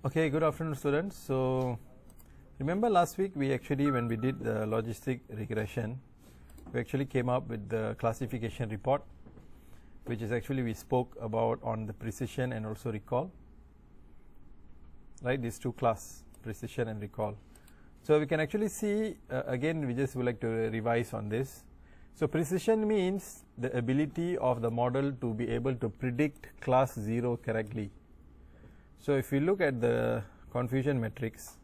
Okay, good afternoon students. So remember last week when we did the logistic regression, we actually came up with the classification report, which is actually we spoke about on the precision and also recall, right? These two class, precision and recall. So we can actually see again, we just would like to revise on this. So precision means the ability of the model to be able to predict class 0 correctly. So if you look at the confusion matrix,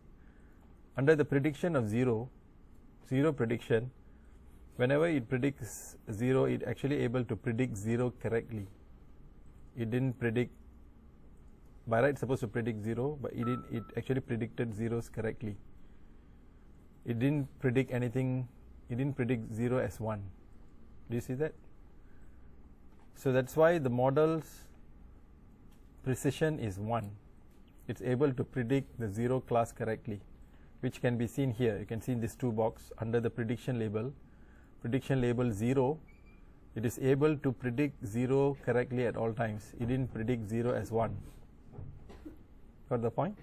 under the prediction of 0 prediction, whenever it predicts 0, it actually able to predict 0 correctly. It didn't predict, by right it's supposed to predict 0, but it actually predicted zeros correctly. It didn't predict anything, it didn't predict 0 as 1. Do you see that? So that's why the model's precision is 1. It's able to predict the 0 class correctly, which can be seen here. You can see in this 2 box under the prediction label 0, it is able to predict 0 correctly at all times. It didn't predict 0 as 1. Got the point?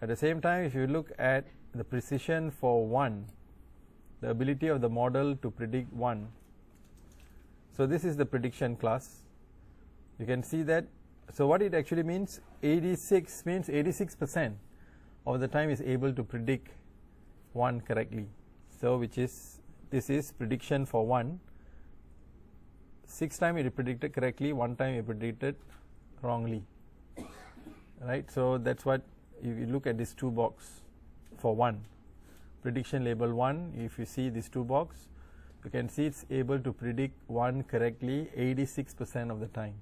At the same time, if you look at the precision for 1, the ability of the model to predict 1. So this is the prediction class. You can see that. So what it actually means, 86 means 86% of the time is able to predict 1 correctly. So this is prediction for 1. 6 times it predicted correctly, 1 time it predicted wrongly. Right? So that's what you look at this 2 box for 1. Prediction label 1, if you see this 2 box, you can see it's able to predict 1 correctly 86% of the time.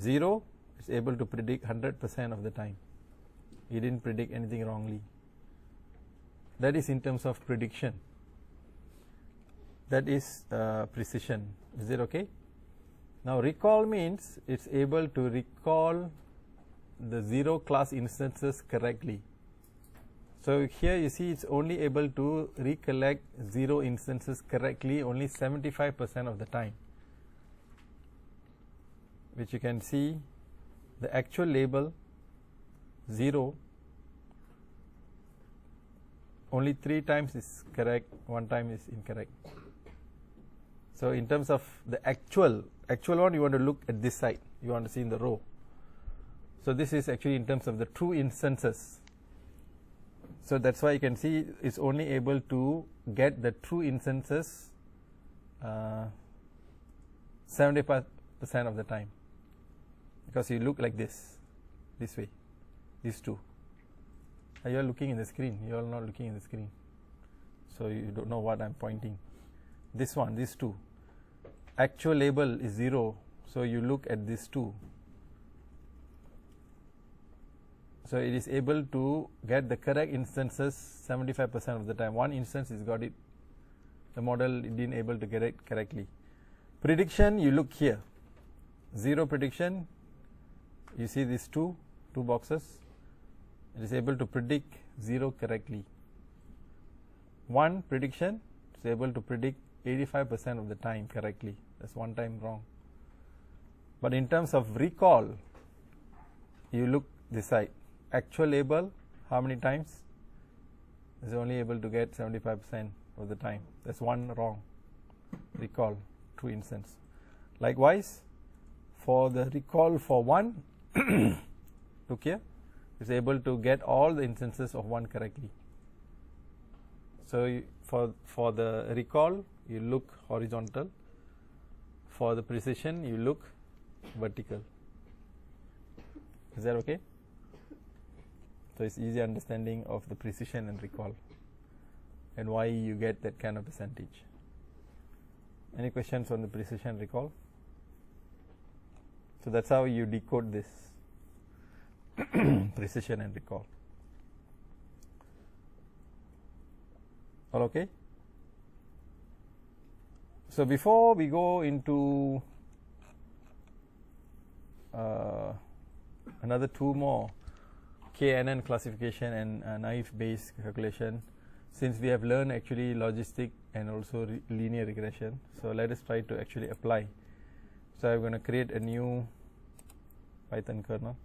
0 is able to predict 100% of the time. It didn't predict anything wrongly. That is in terms of prediction. That is precision. Is it okay? Now recall means it's able to recall the 0 class instances correctly. So here you see it's only able to recollect 0 instances correctly only 75% of the time, which you can see the actual label 0 only 3 times is correct, 1 time is incorrect. So in terms of the actual one, you want to look at this side, you want to see in the row. So this is actually in terms of the true instances. So that's why you can see it's only able to get the true instances 75% of the time, because you look like this way, these 2. Are you all looking in the screen? You all not looking in the screen, so you don't know what I'm pointing. This one, these 2. Actual label is 0, so you look at these 2. So it is able to get the correct instances 75% of the time. 1 instance is got it, the model didn't able to get it correctly. Prediction, you look here. 0 prediction, you see these 2 boxes. It is able to predict 0 correctly. 1 prediction is able to predict 85% of the time correctly. That's 1 time wrong. But in terms of recall, you look this side. Actual label, how many times? Is only able to get 75% of the time. That's 1 wrong. Recall, true instance. Likewise, for the recall for 1, look here, is able to get all the instances of 1 correctly. So for the recall, you look horizontal. For the precision, you look vertical. Is that okay? So it's easy understanding of the precision and recall and why you get that kind of percentage. Any questions on the precision recall? So that's how you decode this precision and recall. All okay? So before we go into another 2 more, KNN classification and naive Bayes calculation, since we have learned actually logistic and also linear regression, so let us try to actually apply. So I'm going to create a new Python kernel.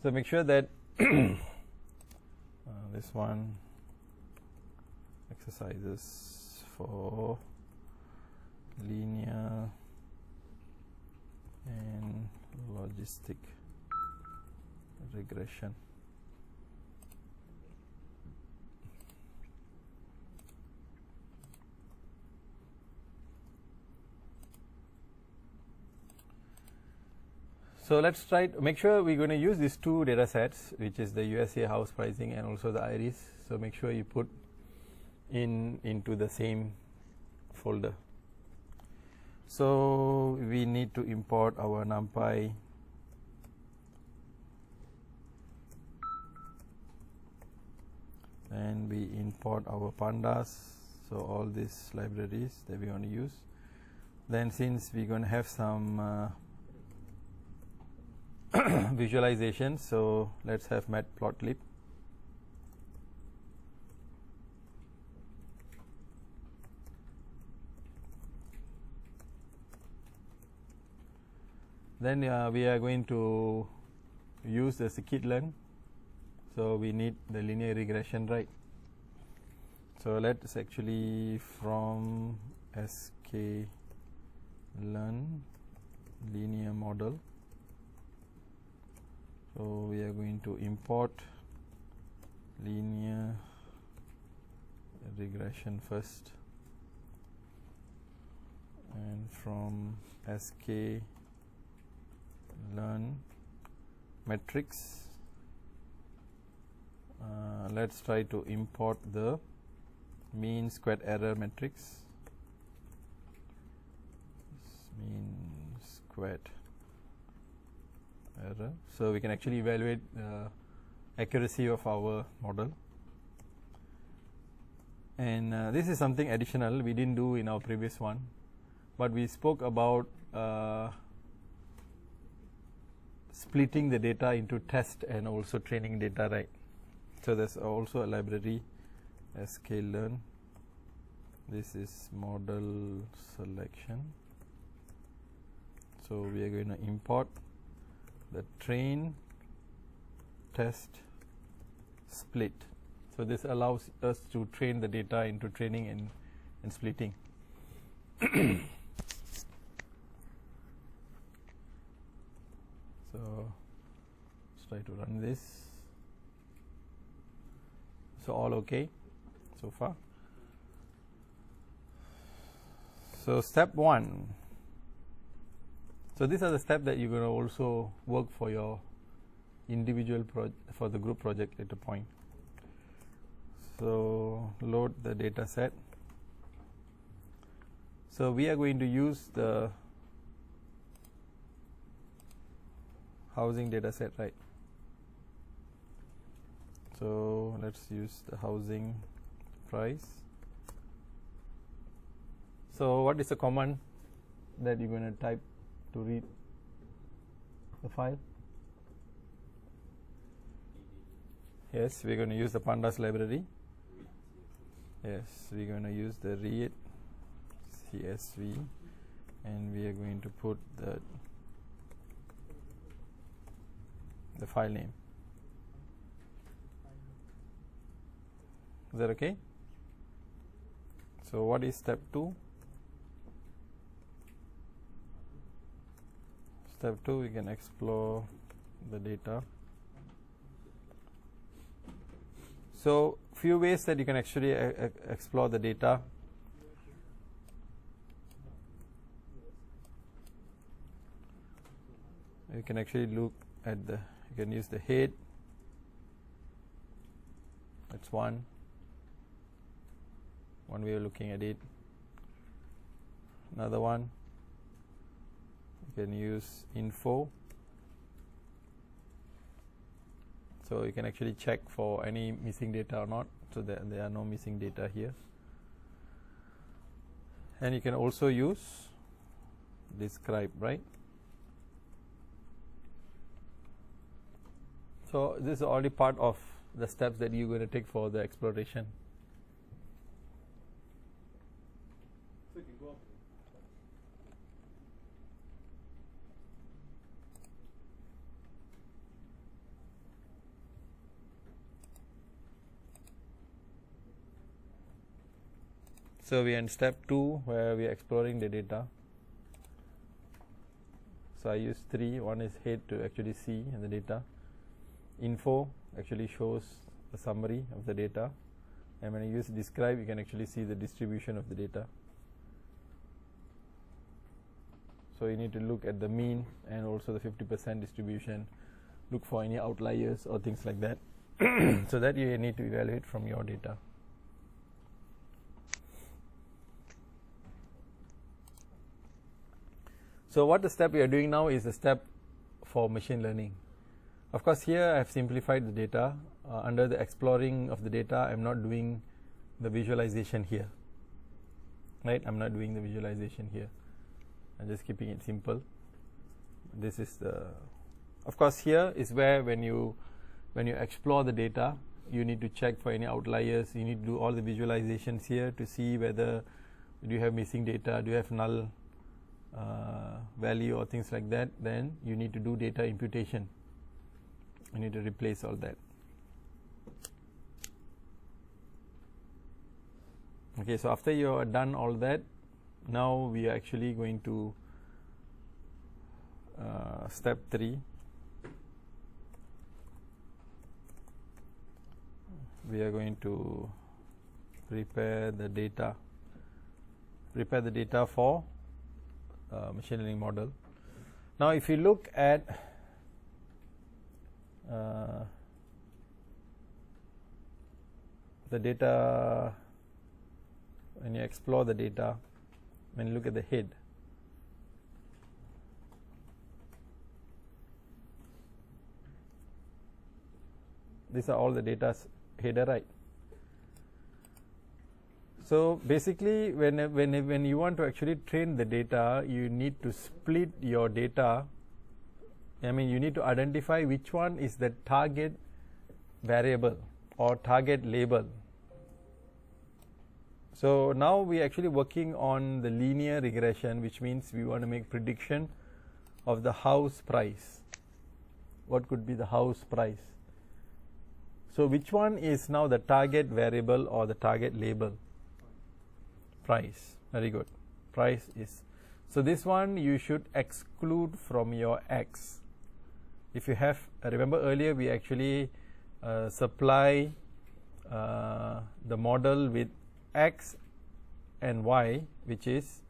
So make sure that this one, exercises for linear and logistic regression. So let's try to make sure we're going to use these two data sets, which is the USA house pricing and also the IRIS. So make sure you put into the same folder. So we need to import our NumPy and we import our pandas, so all these libraries that we want to use. Then since we're going to have some visualization, so let's have matplotlib. Then we are going to use the scikit-learn, so we need the linear regression, right? So let's actually from sklearn linear model. So we are going to import linear regression first, and from sklearn metrics, let's try to import the mean squared error matrix. Mean squared error, so we can actually evaluate the accuracy of our model. And this is something additional we didn't do in our previous one, but we spoke about splitting the data into test and also training data, right? So there's also a library sklearn. This is model selection. So we are going to import the train test split. So this allows us to train the data into training and splitting. So let's try to run this. So all okay so far. So step 1. So these are the steps that you're going to also work for your individual for the group project at a point. So load the data set. So we are going to use the housing data set, right? So let's use the housing price. So what is the command that you're going to type to read the file? Yes, we're going to use the pandas library. Yes, we're going to use the read CSV, and we are going to put the file name. Is that okay? So what is step 2? Step 2, we can explore the data. So few ways that you can actually explore the data. You can actually look at you can use the head. That's one way of looking at it. Another one, you can use info. So you can actually check for any missing data or not. So there are no missing data here. And you can also use describe, right? So this is already part of the steps that you're going to take for the exploration. So you can go up. So we are in step 2 where we are exploring the data. So I use 3. One is head to actually see the data. Info actually shows a summary of the data, and when I use describe, you can actually see the distribution of the data. So you need to look at the mean and also the 50% distribution, look for any outliers or things like that, so that you need to evaluate from your data. So what the step we are doing now is a step for machine learning. Of course, here I have simplified the data. Under the exploring of the data, I am not doing the visualization here. Right? I am not doing the visualization here. I am just keeping it simple. This is the. Of course, here is where when you explore the data, you need to check for any outliers. You need to do all the visualizations here to see whether do you have missing data, do you have null value or things like that. Then you need to do data imputation. You need to replace all that. Okay, so after you are done all that, now we are actually going to step 3. We are going to prepare the data for machine learning model. Now if you look at the data, when you explore the data, when you look at the head, these are all the data's header, right? So basically, when you want to actually train the data, you need to split your data. I mean, you need to identify which one is the target variable or target label. So now we are actually working on the linear regression, which means we want to make prediction of the house price. What could be the house price? So which one is now the target variable or the target label? Price. Very good. Price is. So this one you should exclude from your X. If you have, remember earlier we actually supply the model with X and Y, which is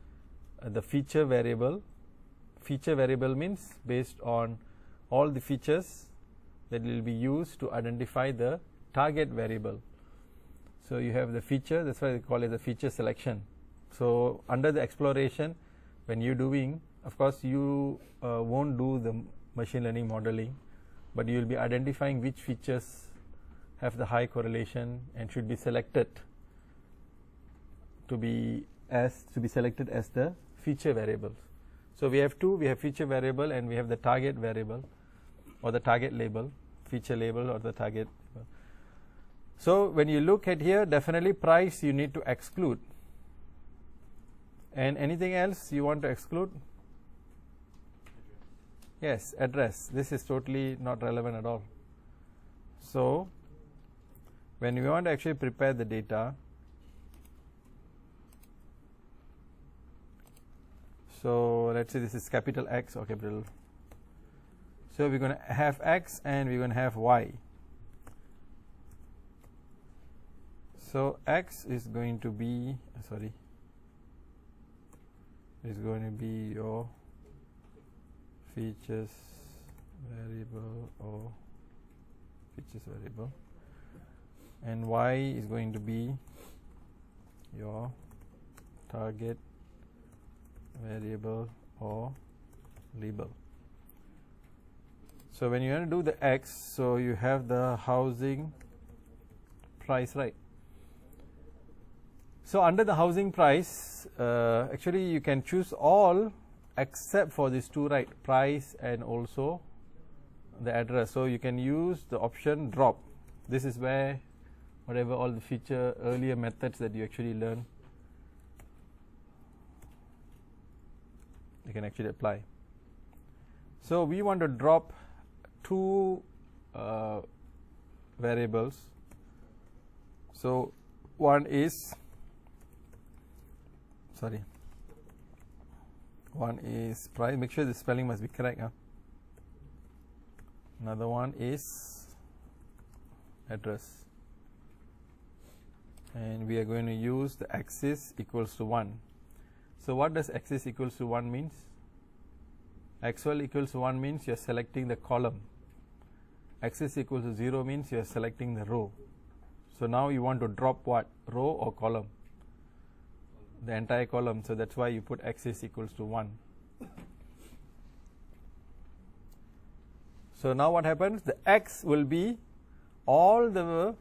the feature variable. Feature variable means based on all the features that will be used to identify the target variable. So you have the feature, that's why they call it the feature selection. So under the exploration, when you're doing, of course you won't do the machine learning modeling, but you will be identifying which features have the high correlation and should be selected to be selected as the feature variables. So we have two, we have feature variable and we have the target variable or the target label, feature label or the target. So when you look at here, definitely price you need to exclude. And anything else you want to exclude? Yes, address. This is totally not relevant at all. So when we want to actually prepare the data, so let's say this is capital X or capital. So we're going to have X and we're going to have Y. So X is going to be, is going to be your features variable or features variable, and Y is going to be your target variable or label. So when you want to do the X, so you have the housing price, right? So under the housing price, actually you can choose all except for these two, right? Price and also the address. So you can use the option drop. This is where whatever all the feature earlier methods that you actually learn, you can actually apply. So we want to drop two variables. So one is sorry, one is price, make sure the spelling must be correct. Another one is address, and we are going to use the axis equals to 1. So what does axis equals to 1 means? Actual equals to 1 means you are selecting the column. Axis equals to 0 means you are selecting the row. So now you want to drop what? Row or column? The entire column. So that's why you put axis equals to 1. So now what happens? The x will be all the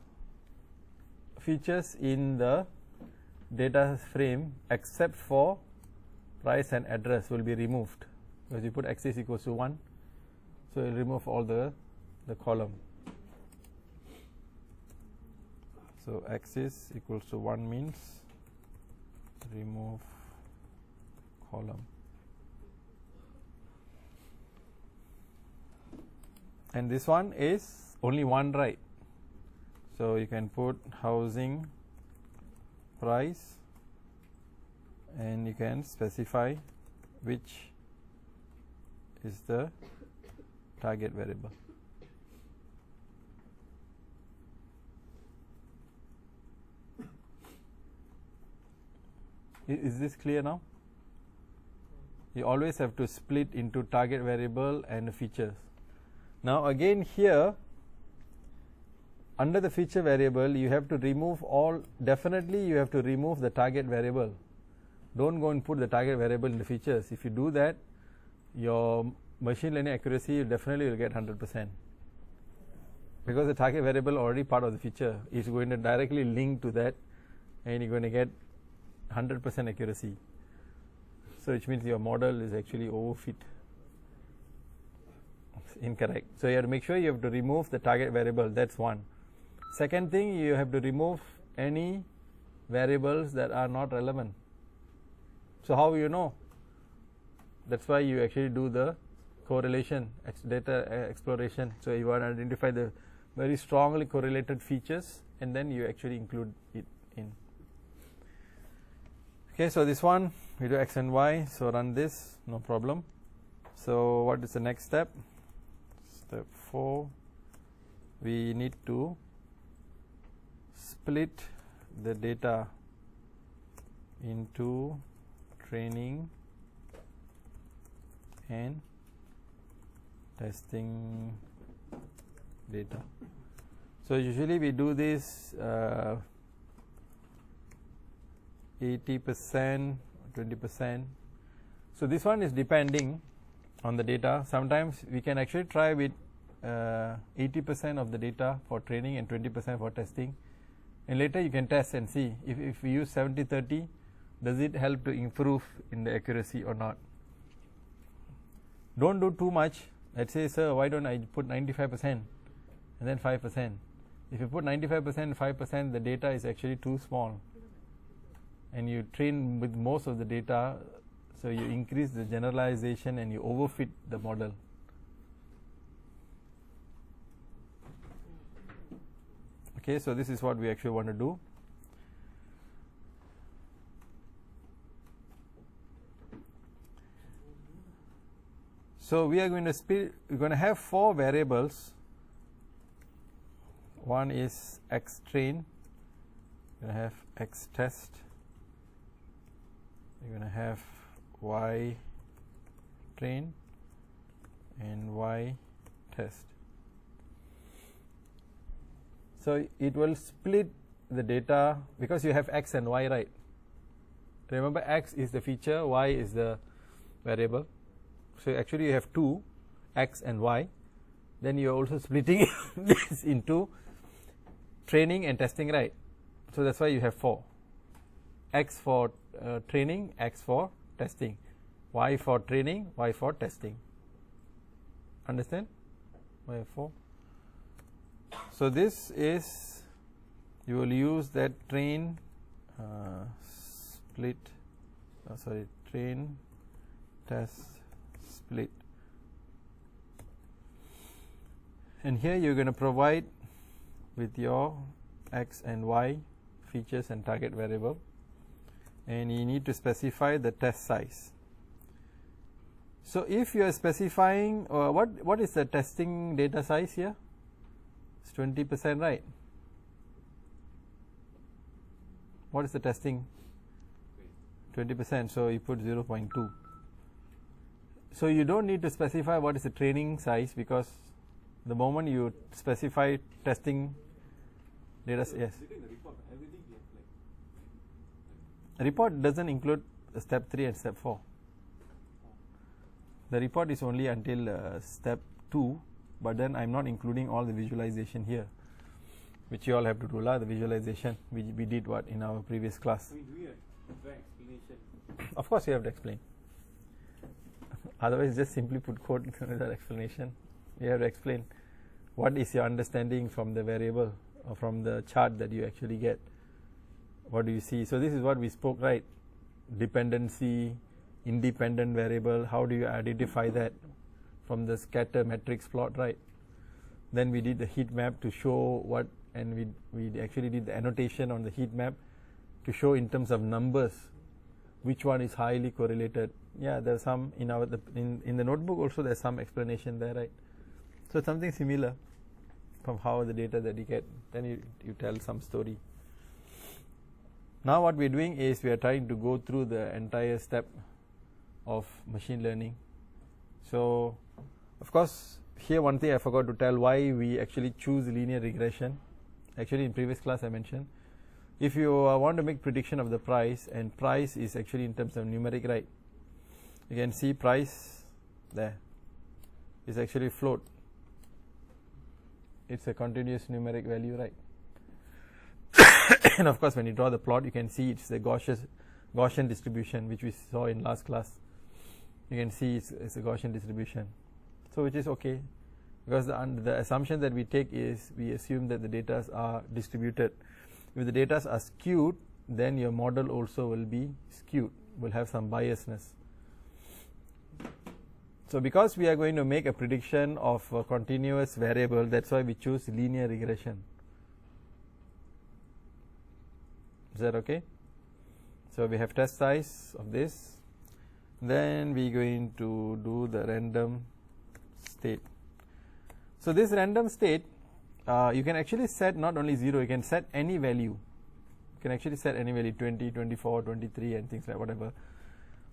features in the data frame except for price and address will be removed, because you put axis equals to 1, so it will remove all the column. So axis equals to 1 means remove column, and this one is only one, right? So you can put housing price, and you can specify which is the target variable. Is this clear now? You always have to split into target variable and features. Now again here, under the feature variable, you have to remove all, definitely you have to remove the target variable. Don't go and put the target variable in the features. If you do that, your machine learning accuracy definitely will get 100%, because the target variable already part of the feature is going to directly link to that, and you're going to get 100% accuracy. So which means your model is actually overfit. It's incorrect. So you have to make sure you have to remove the target variable. That's one. Second thing, you have to remove any variables that are not relevant. So how you know? That's why you actually do the correlation, data exploration. So you want to identify the very strongly correlated features, and then you actually include it in. Okay, so this one we do x and y, so run this, no problem. So what is the next step? Step 4, we need to split the data into training and testing data. So usually we do this 80%, 20%. So this one is depending on the data. Sometimes we can actually try with 80% of the data for training and 20% for testing, and later you can test and see if we use 70-30, does it help to improve in the accuracy or not. Don't do too much. Let's say, sir, why don't I put 95% and then 5%? If you put 95% and 5%, the data is actually too small, and you train with most of the data, so you increase the generalization and you overfit the model. Okay, so this is what we actually want to do. So we are going to we're going to have 4 variables. One is x train, we're going to have x test, we're going to have y train and y test. So it will split the data because you have x and y, right? Remember, x is the feature, y is the variable. So actually you have 2, x and y. Then you are also splitting this into training and testing, right? So that's why you have 4. X for training, x for testing, y for training, y for testing. Understand? Why have 4? So this is, you will use that train split, train test split, and here you're going to provide with your x and y features and target variable, and you need to specify the test size. So if you are specifying what is the testing data size here? It's 20%, right? What is the testing? 20%, so you put 0.2. So you don't need to specify what is the training size, because the moment you specify testing data, yes. Report doesn't include step 3 and step 4. The report is only until step 2, but then I'm not including all the visualization here, which you all have to do, the visualization. We did what in our previous class. Do we have explanation? Of course you have to explain. Otherwise just simply put code without explanation. You have to explain what is your understanding from the variable or from the chart that you actually get. What do you see? So this is what we spoke, right? Dependency, independent variable, how do you identify that from the scatter matrix plot, right? Then we did the heat map to show what, and we actually did the annotation on the heat map to show in terms of numbers which one is highly correlated. Yeah, there's some in our in the notebook also, there's some explanation there, right? So something similar from how the data that you get, then you tell some story. Now what we're doing is we are trying to go through the entire step of machine learning. So of course here one thing I forgot to tell, why we actually choose linear regression. Actually in previous class I mentioned, if you want to make prediction of the price, and price is actually in terms of numeric, right? You can see price there is actually float. It's a continuous numeric value, right? And of course when you draw the plot, you can see it's the Gaussian distribution, which we saw in last class. You can see it's a Gaussian distribution, so which is okay, because the assumption that we take is we assume that the data are distributed. If the data are skewed, then your model also will be skewed, will have some biasness. So because we are going to make a prediction of a continuous variable, that's why we choose linear regression. Is that okay? So we have test size of this, then we're going to do the random state. So this random state, you can actually set not only 0, you can set any value. You can actually set any value, 20, 24, 23 and things like whatever.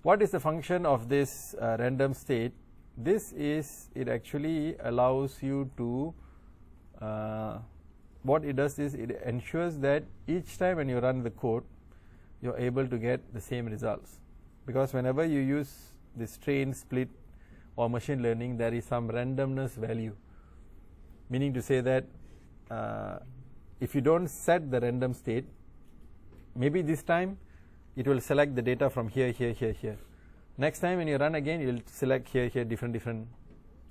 What is the function of this random state? This is, it actually allows you to, what it does is it ensures that each time when you run the code, you're able to get the same results. Because whenever you use this train, split or machine learning, there is some randomness value. Meaning to say that if you don't set the random state, maybe this time it will select the data from here, here, here, here. Next time when you run again, you will select here, here, different.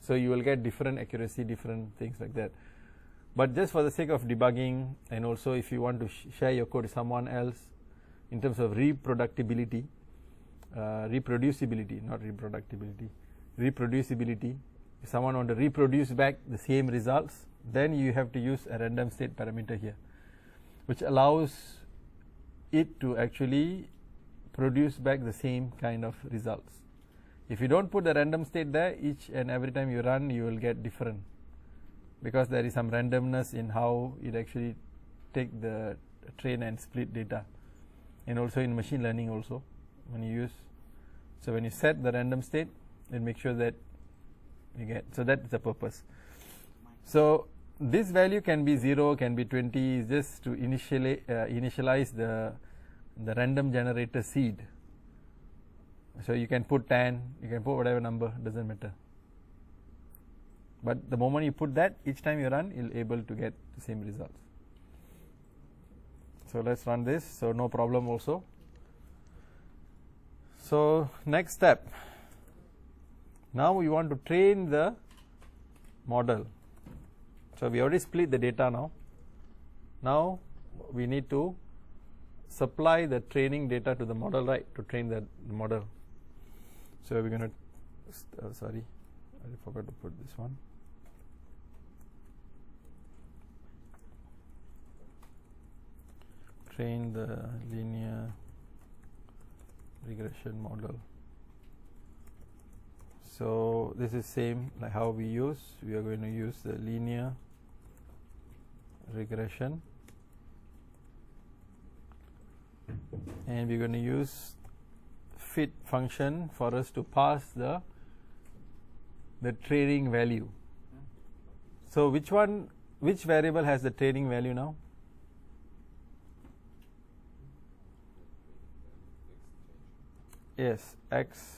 So you will get different accuracy, different things like that. But just for the sake of debugging, and also if you want to share your code with someone else, in terms of reproducibility, not reproducibility, reproducibility. If someone want to reproduce back the same results, then you have to use a random state parameter here, which allows it to actually produce back the same kind of results. If you don't put the random state there, each and every time you run, you will get different, because there is some randomness in how it actually take the train and split data. And also in machine learning also, when you use, so when you set the random state, then make sure that you get, so that is the purpose. So this value can be 0, can be 20, is just to initialize the random generator seed. So you can put 10, you can put whatever number, doesn't matter. But the moment you put that, each time you run, you'll able to get the same results. So let's run this, so no problem also. So next step, now we want to train the model. So we already split the data now. Now we need to supply the training data to the model, right, to train the model. So we're going to, sorry, I forgot to put this one. Train the linear regression model. So this is same like how we are going to use the linear regression, and we're going to use fit function for us to pass the training value. So which variable has the training value now? Yes, x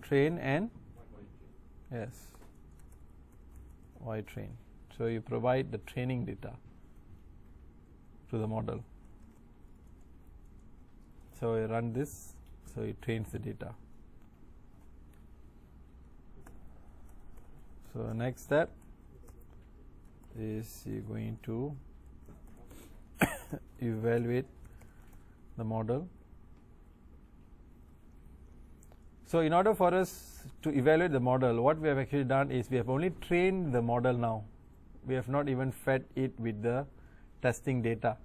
train and yes, y train. So you provide the training data to the model. So you run this, so it trains the data. So next step is you're going to evaluate the model. So in order for us to evaluate the model, what we have actually done is we have only trained the model now. We have not even fed it with the testing data.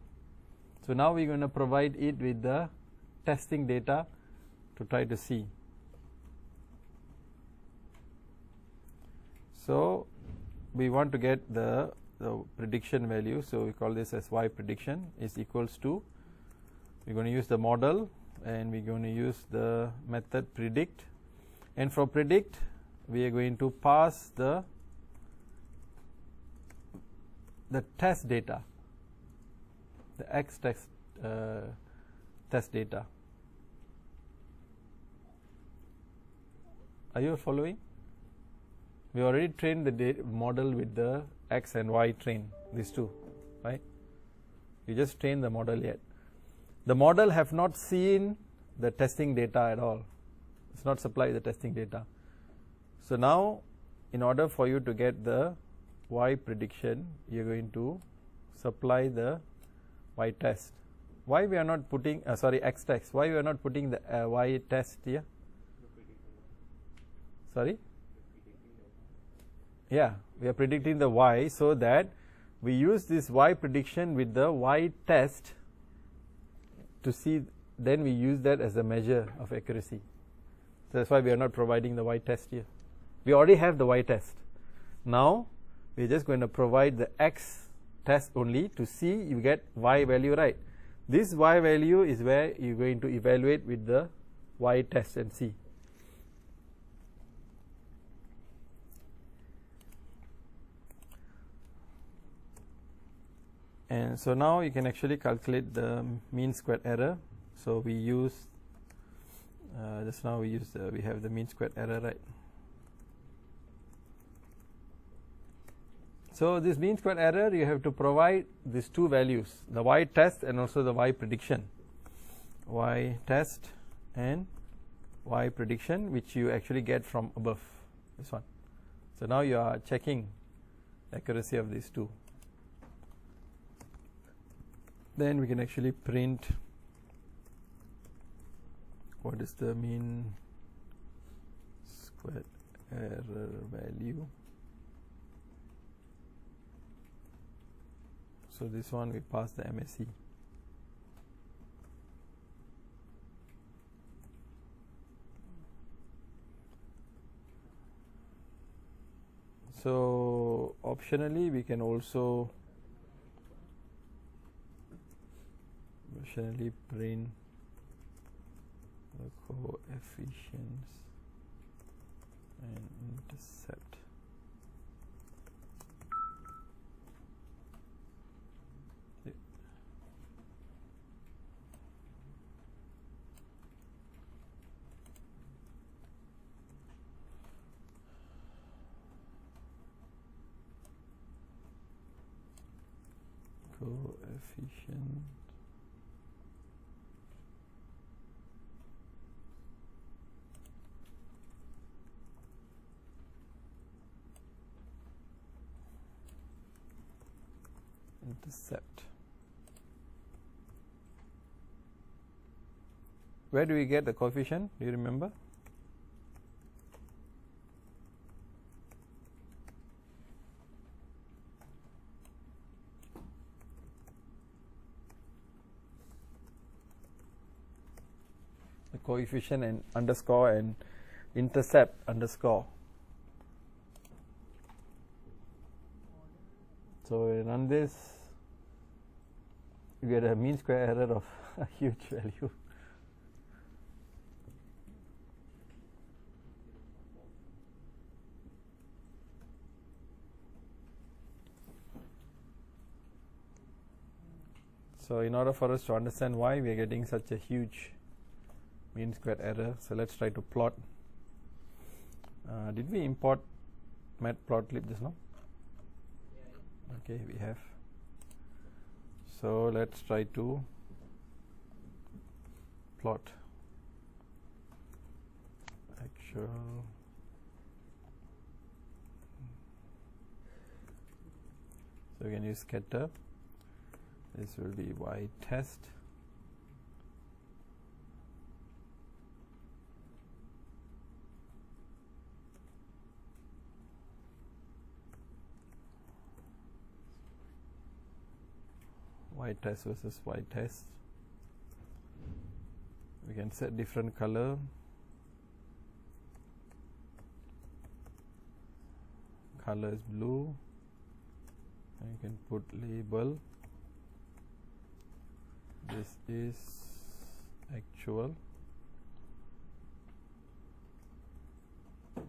So now we're going to provide it with the testing data to try to see. So we want to get the prediction value. So we call this as y prediction is equals to, we're going to use the model and we're going to use the method predict, and for predict we are going to pass the test data, the x test data. Are you following? We already trained the model with the x and y train, these two, right? We just trained the model yet. The model have not seen the testing data at all. It's not supplied the testing data. So now, in order for you to get the y prediction, you're going to supply the y test. Why we are not putting, x test? Why we are not putting the y test here? Sorry? Yeah, we are predicting the y, so that we use this y prediction with the y test to see, then we use that as a measure of accuracy. So that's why we are not providing the y test here. We already have the y test. Now we're just going to provide the x test only to see you get y value right. This y value is where you're going to evaluate with the y test and see. And so now you can actually calculate the mean squared error. So we use just now we have the mean squared error, right? So this mean squared error, you have to provide these two values, the y test and also the y prediction. Y test and y prediction, which you actually get from above, this one. So now you are checking the accuracy of these two. Then we can actually print what is the mean squared error value. So this one we pass the MSE. So optionally we can also print the coefficients and intercept. Coefficient intercept. Where do we get the coefficient? Do you remember? The coefficient and underscore and intercept underscore. So we run this, you get a mean square error of a huge value. So in order for us to understand why we are getting such a huge mean square error, so let's try to plot. Did we import matplotlib just now? Okay, we have. So let's try to plot actual so we can use scatter. This will be y test y test versus y test. We can set different color. Color is blue, and you can put label. This is actual. I'm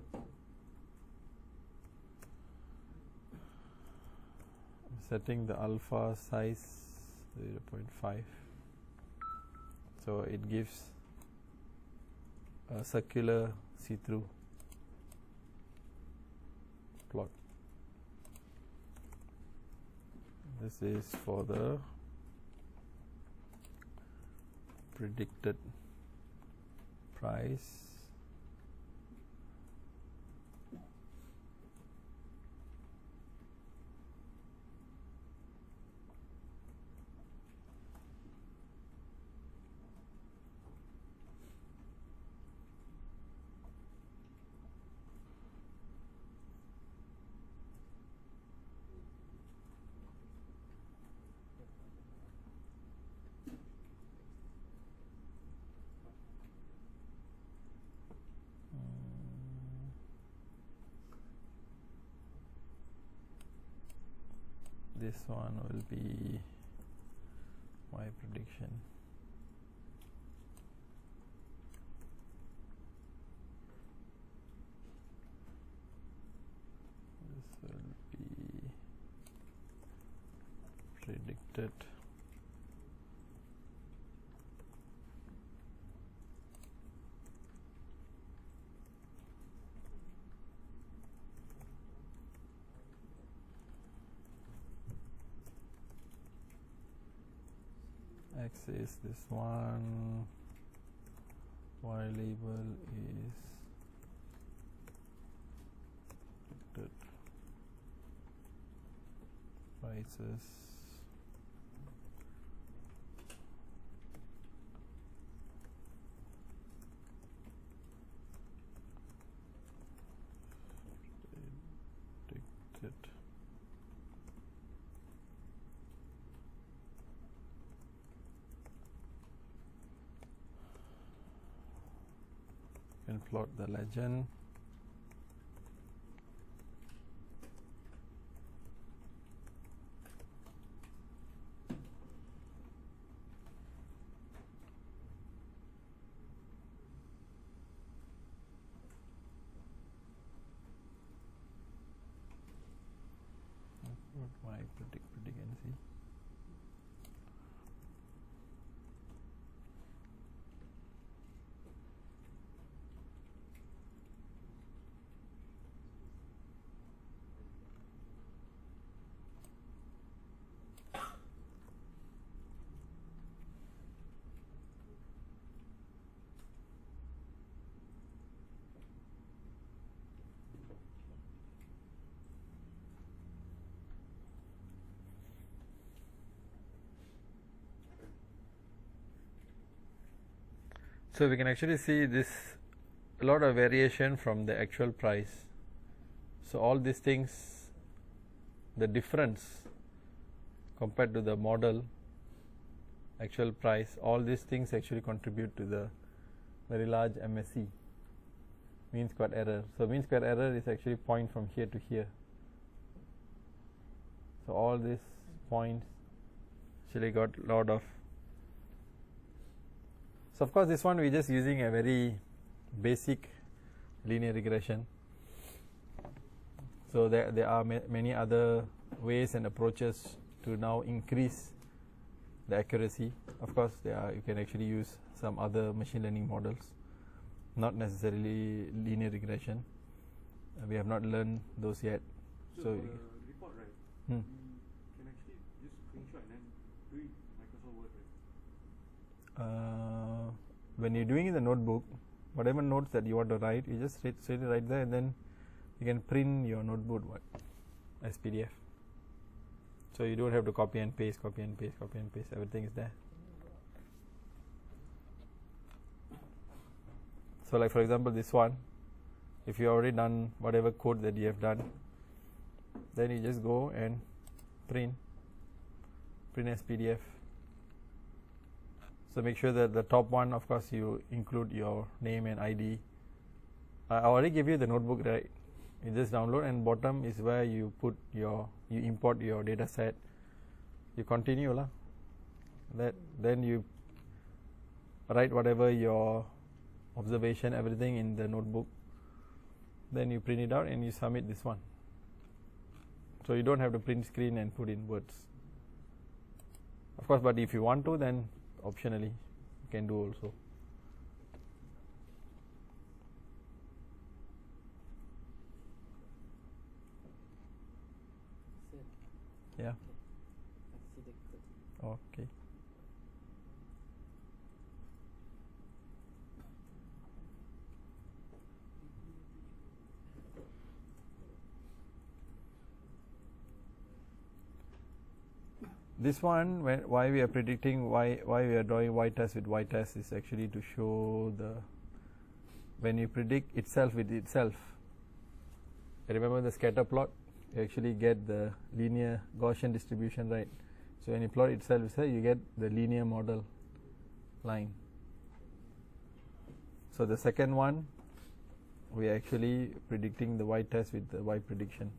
setting the alpha size 0.5, so it gives a circular see-through plot. This is for the predicted price. This one will be my prediction. This will be predicted X is this one, Y label is predicted prices. Predicted can plot the legend. Put my predict and see. So we can actually see this a lot of variation from the actual price. So all these things, the difference compared to the model actual price, all these things actually contribute to the very large MSE, mean squared error. So mean squared error is actually point from here to here. So all these points actually got a lot of. So of course this one we just using a very basic linear regression. So there are many other ways and approaches to now increase the accuracy. Of course you can actually use some other machine learning models, not necessarily linear regression. We have not learned those yet. So for the report, right, you can actually just screenshot and then do it Microsoft Word, right? When you're doing in the notebook, whatever notes that you want to write, you just straight right there, and then you can print your notebook as PDF. So you don't have to copy and paste, everything is there. So like for example this one, if you already done whatever code that you have done, then you just go and print as PDF. So make sure that the top one, of course, you include your name and ID. I already give you the notebook, right? You just download, and bottom is where you put you import your data set. You continue lah. Then you write whatever your observation, everything in the notebook. Then you print it out and you submit this one. So you don't have to print screen and put in words. Of course, but if you want to, then optionally you can do also. Yeah. Okay. This one, why we are predicting, why we are drawing y-test with y-test is actually to show when you predict itself with itself. Remember the scatter plot? You actually get the linear Gaussian distribution, right? So when you plot itself, you get the linear model line. So the second one, we are actually predicting the y-test with the y prediction.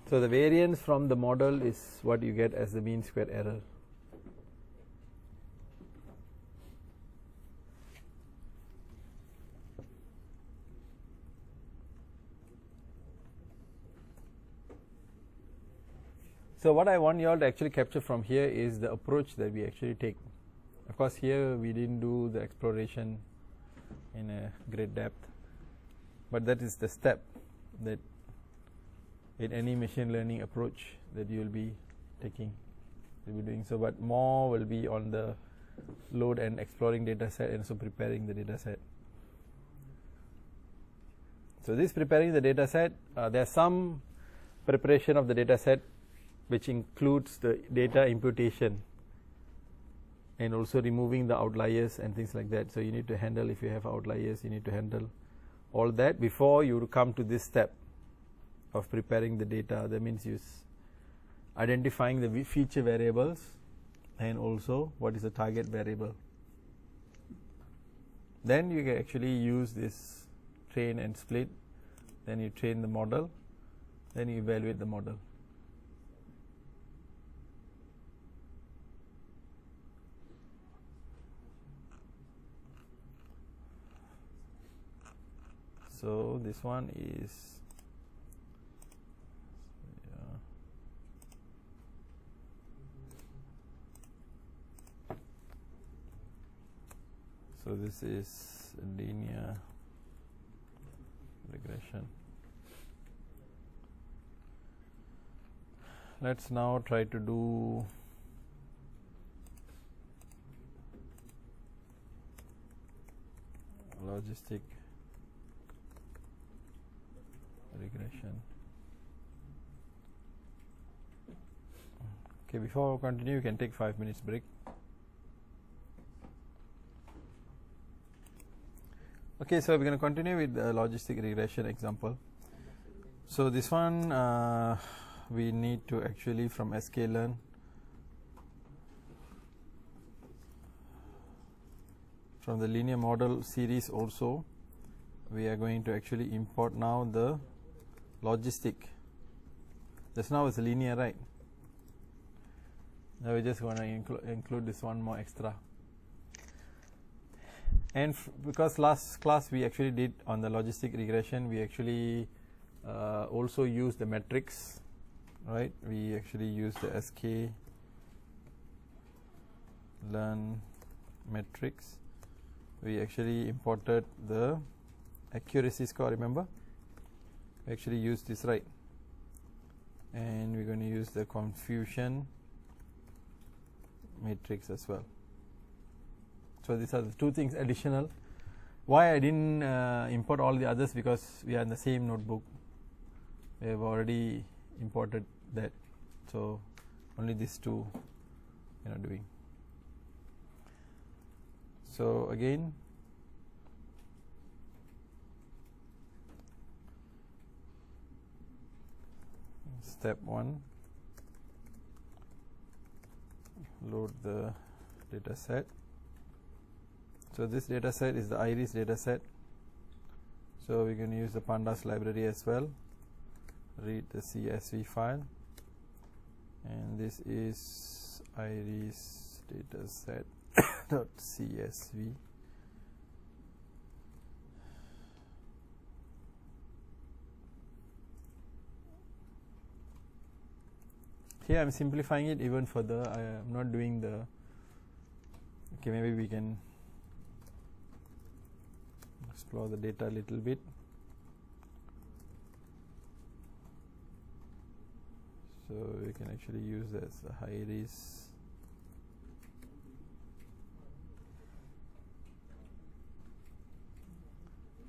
So the variance from the model is what you get as the mean squared error. So what I want you all to actually capture from here is the approach that we actually take. Of course here we didn't do the exploration in a great depth, but that is the step that in any machine learning approach that you will be taking, you'll be doing so, but more will be on the load and exploring data set and also preparing the data set. So this preparing the data set, there's some preparation of the data set which includes the data imputation and also removing the outliers and things like that. So you need to handle, if you have outliers, you need to handle all that before you come to this step of preparing the data. That means identifying the feature variables and also what is the target variable. Then you can actually use this train and split. Then you train the model, then you evaluate the model. So this one is so this is linear regression. Let's now try to do logistic regression. Okay, before we continue, you can take 5 minutes break. Okay, so we're going to continue with the logistic regression example. So this one we need to actually from sklearn from the linear model series also we are going to actually import now the logistic. Just now it's linear, right? Now we're just going to include this one more extra. And because last class we actually did on the logistic regression, we actually also used the metrics, right? We actually used the sklearn metrics. We actually imported the accuracy score, remember? We actually used this, right? And we're going to use the confusion matrix as well. So these are the two things additional. Why I didn't import all the others, because we are in the same notebook. We have already imported that. So only these two doing. So again, step 1, load the data set. So this data set is the iris data set. So we're going to use the pandas library as well. Read the CSV file, and this is iris data set .csv. Here I'm simplifying it even further. I am not doing the, okay, maybe we can explore the data a little bit. So we can actually use as the iris.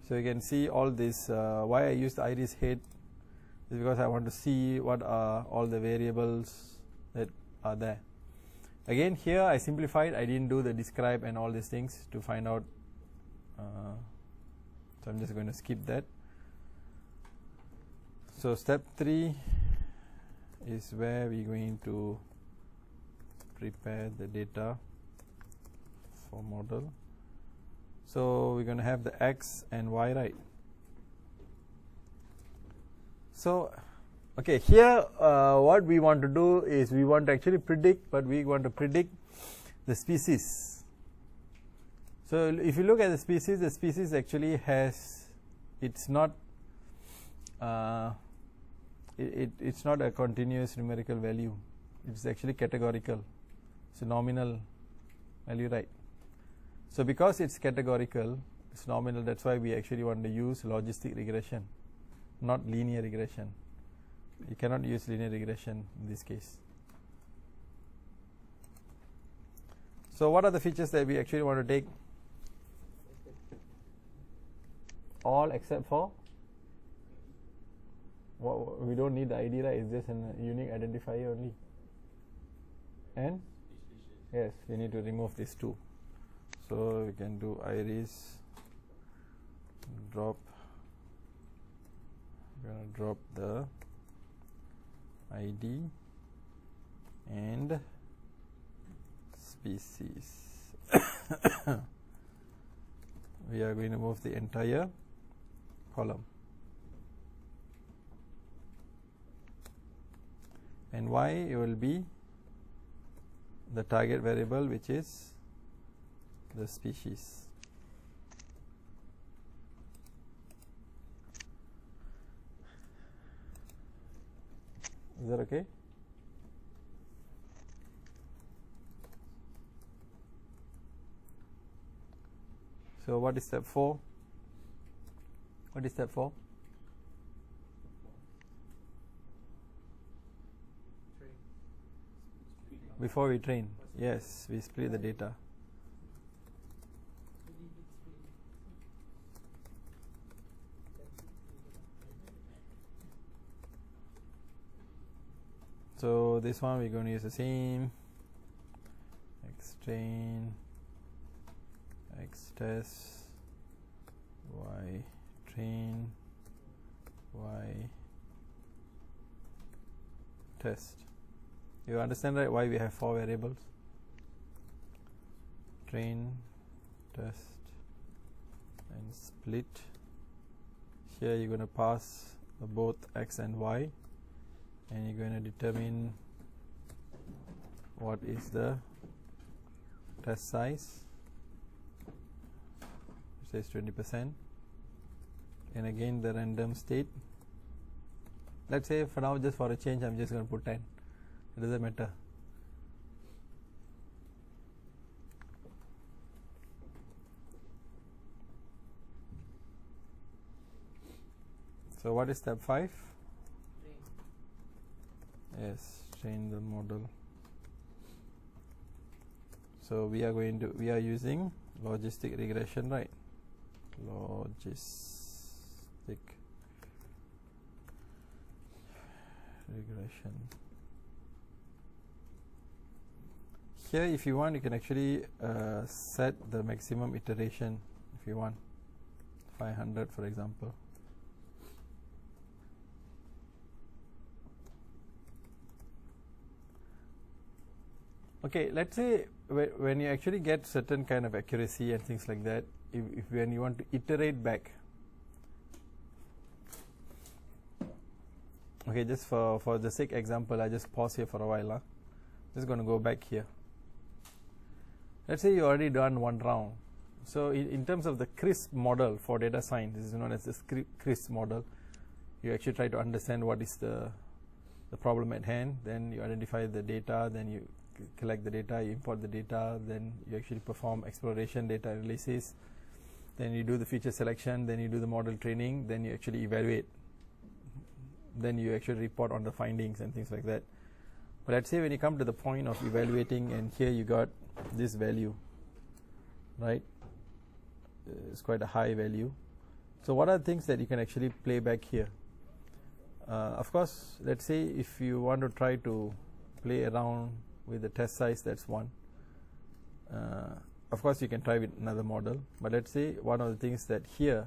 So you can see all this. Why I used iris head is because I want to see what are all the variables that are there. Again, here I simplified. I didn't do the describe and all these things to find out. So I'm just going to skip that. So step 3 is where we're going to prepare the data for model. So we're going to have the x and y, right? So okay, here what we want to do is we want to actually predict, but we want to predict the species. So if you look at the species actually has, it's not it's not a continuous numerical value. It's actually categorical. It's a nominal value, right? So because it's categorical, it's nominal. That's why we actually want to use logistic regression, not linear regression. You cannot use linear regression in this case. So what are the features that we actually want to take? All except for, well, we don't need the ID, right? It's just a unique identifier only. And yes, we need to remove these two. So we can do iris drop. We're going to drop the ID and species. We are going to move the entire column. And y it will be the target variable, which is the species. Is that okay? So what is step 4? What is step 4? Before we train, yes, we split the data. So this one we're going to use the same xtrain, xtest, y train, y test. You understand, right, why we have 4 variables? Train, test, and split. Here you're going to pass both x and y, and you're going to determine what is the test size. It says 20%, and again the random state. Let's say for now, just for a change, I'm just going to put 10. It doesn't matter. So what is step 5? Yes, train the model. So we are using logistic regression, right? Logistic regression. Here, if you want, you can actually set the maximum iteration if you want, 500 for example. Okay, let's say when you actually get certain kind of accuracy and things like that, if when you want to iterate back, okay, just for the sake example, I just pause here for a while. Just going to go back here. Let's say you already done one round. So in terms of the CRISP model for data science, this is known as the CRISP model. You actually try to understand what is the problem at hand, then you identify the data, then you collect the data, you import the data, then you actually perform exploration, data analysis, then you do the feature selection, then you do the model training, then you actually evaluate, then you actually report on the findings and things like that. But let's say when you come to the point of evaluating, and here you got this value, right? It's quite a high value. So what are the things that you can actually play back here? Of course, let's say if you want to try to play around with the test size, that's one. Of course, you can try with another model, but let's say one of the things that here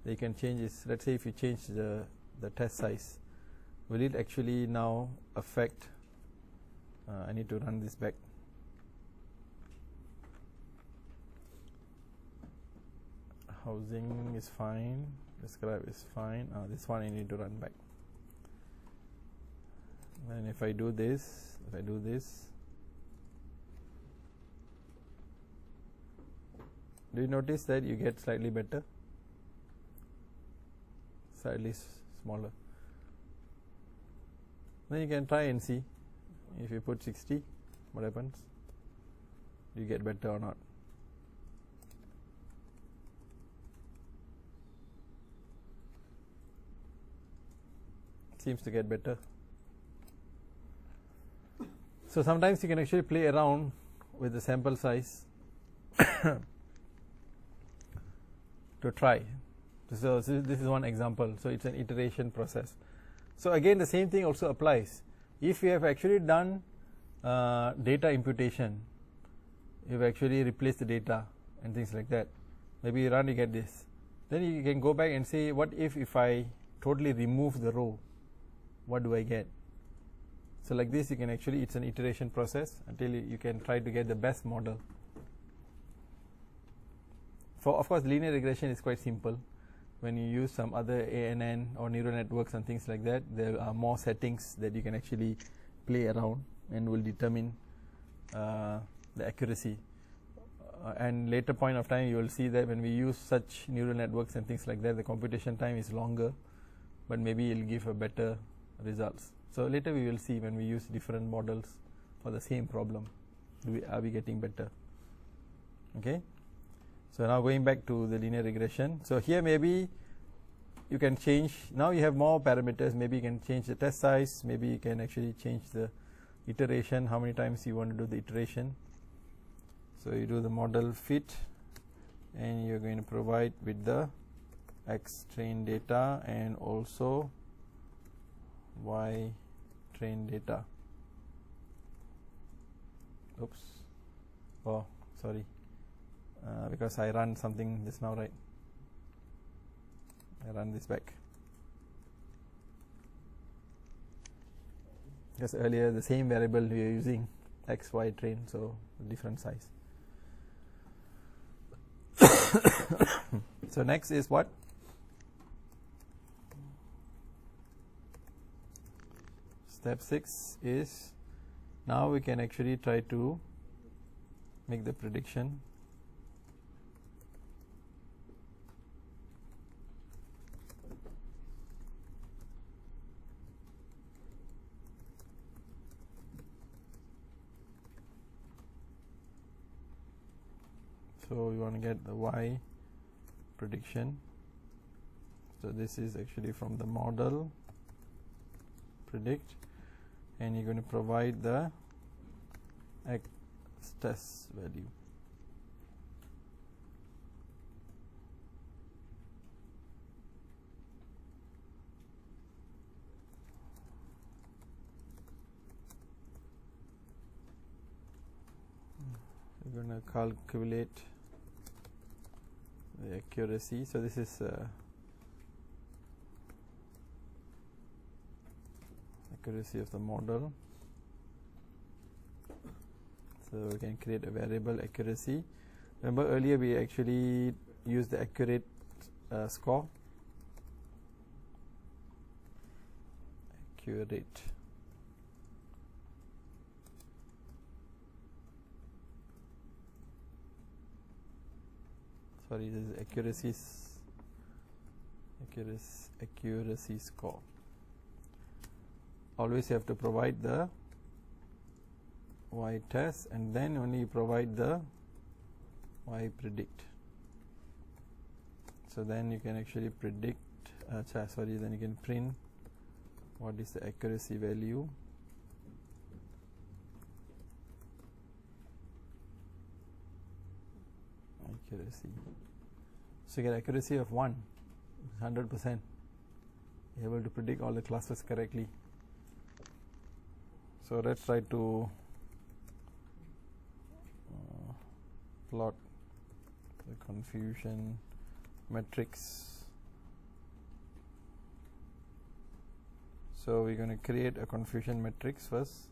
that you can change is, let's say if you change the test size, will it actually now affect, I need to run this back. Housing is fine, describe is fine, this one I need to run back. And if I do this, do you notice that you get slightly better, slightly smaller? Then you can try and see if you put 60, what happens? Do you get better or not? Seems to get better. So sometimes you can actually play around with the sample size to try. So this is one example. So it's an iteration process. So again, the same thing also applies. If you have actually done data imputation, you've actually replaced the data and things like that. Maybe you run, you get this. Then you can go back and say, what if I totally remove the row? What do I get? So like this, you can actually, it's an iteration process until you can try to get the best model. For, of course, linear regression is quite simple. When you use some other ANN or neural networks and things like that, there are more settings that you can actually play around and will determine the accuracy. And later point of time, you will see that when we use such neural networks and things like that, the computation time is longer, but maybe it will give a better results. So later we will see when we use different models for the same problem, are we getting better? Okay. So now going back to the linear regression. So here maybe you can change, now you have more parameters, maybe you can change the test size, maybe you can actually change the iteration, how many times you want to do the iteration. So you do the model fit, and you're going to provide with the X train data and also Y train data. Oops. Oh, sorry. Because I ran something just now, right? I run this back. Because earlier the same variable we are using, x, y train, so different size. So next is what? Step 6 is, now we can actually try to make the prediction. So we want to get the y prediction. So this is actually from the model predict, and you're going to provide the x test value. We're going to calculate the accuracy. So this is accuracy of the model. So we can create a variable accuracy. Remember earlier we actually used the accurate score. Accurate. Sorry, this is accuracy score. Always you have to provide the y test, and then only you provide the y predict. So then you can actually predict, then you can print what is the accuracy value. Accuracy. So you get accuracy of 100%. You're able to predict all the classes correctly. So let's try to plot the confusion matrix. So we're going to create a confusion matrix first.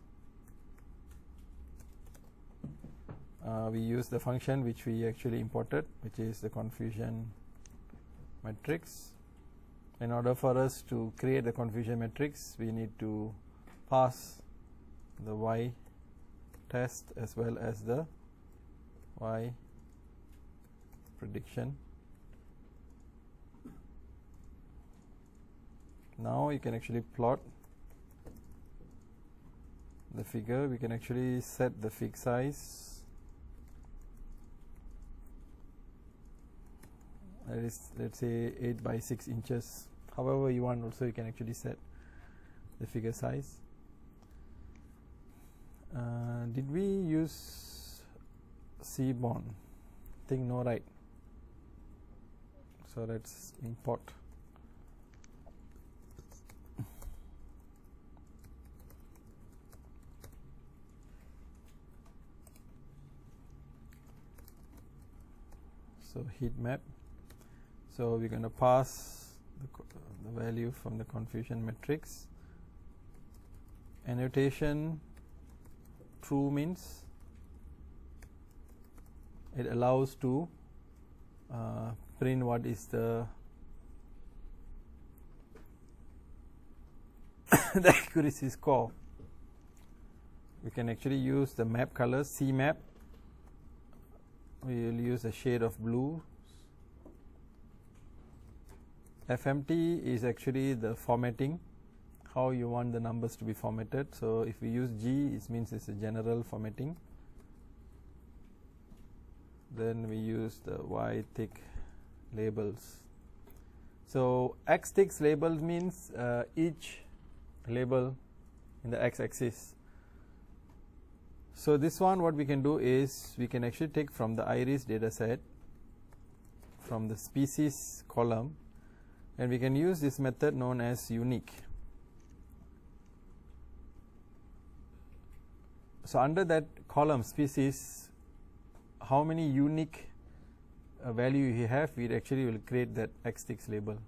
We use the function which we actually imported, which is the confusion matrix. In order for us to create the confusion matrix, we need to pass the y test as well as the y prediction. Now you can actually plot the figure. We can actually set the fig size. That is, let's say 8 by 6 inches. However you want, also you can actually set the figure size. Did we use Seaborn? I think no, right? So let's import. So heat map. So we're going to pass the value from the confusion matrix. Annotation true means it allows to print what is the the accuracy score. We can actually use the map colors, C map. We will use a shade of blue. FMT is actually the formatting, how you want the numbers to be formatted. So if we use G, it means it's a general formatting. Then we use the Y tick labels. So X ticks labels means each label in the X axis. So this one, what we can do is we can actually take from the iris data set, from the species column, and we can use this method known as unique. So under that column species, how many unique value you have, we actually will create that X ticks label.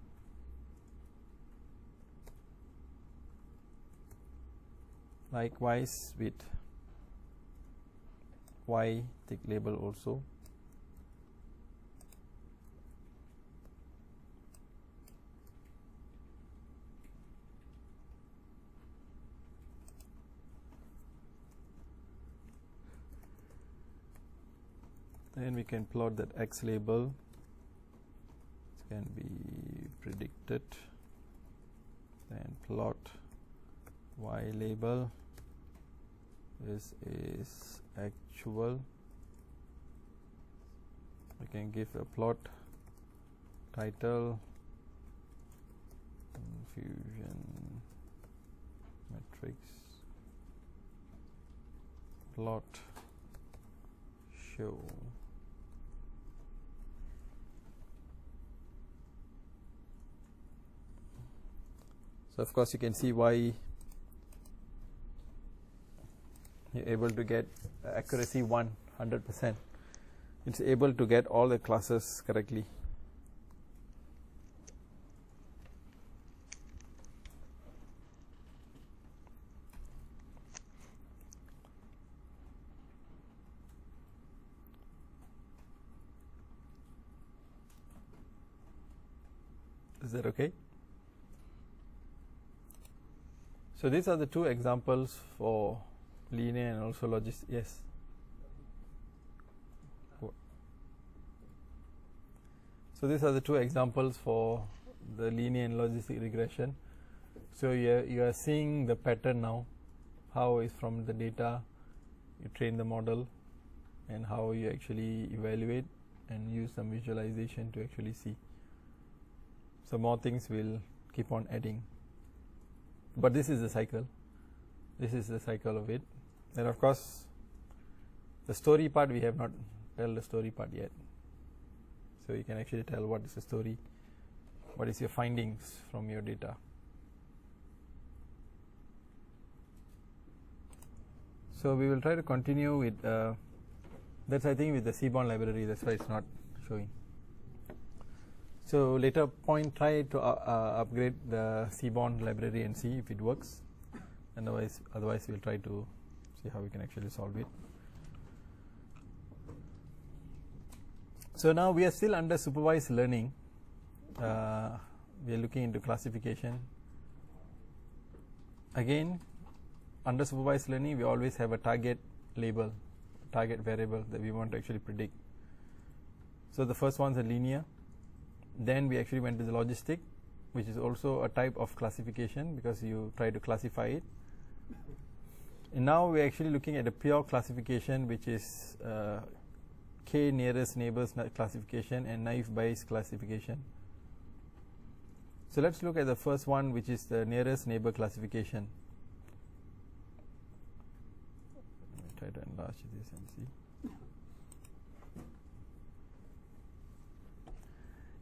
Likewise with y tick label also. Then we can plot that x label. It can be predicted. Then plot y label. This is actual. We can give a plot title confusion matrix plot show. So of course you can see why you're able to get accuracy 100%. It's able to get all the classes correctly. Is that okay? So these are the two examples for linear and also logistic. Yes. So these are the two examples for the linear and logistic regression. So you are seeing the pattern now, how is from the data you train the model and how you actually evaluate and use some visualization to actually see. So more things will keep on adding. But this is the cycle. This is the cycle of it. And of course, the story part, we have not tell the story part yet. So you can actually tell what is the story, what is your findings from your data. So we will try to continue with, that's I think with the Seaborn library, that's why it's not showing. So later point, try to upgrade the Seaborn library and see if it works. Otherwise we'll try to see how we can actually solve it. So now we are still under supervised learning. We are looking into classification. Again, under supervised learning, we always have a target label, target variable that we want to actually predict. So the first one's a linear. Then we actually went to the logistic, which is also a type of classification because you try to classify it. And now we're actually looking at a pure classification, which is k nearest neighbors classification and naive Bayes classification. So let's look at the first one, which is the nearest neighbor classification. Let me try to enlarge this and see.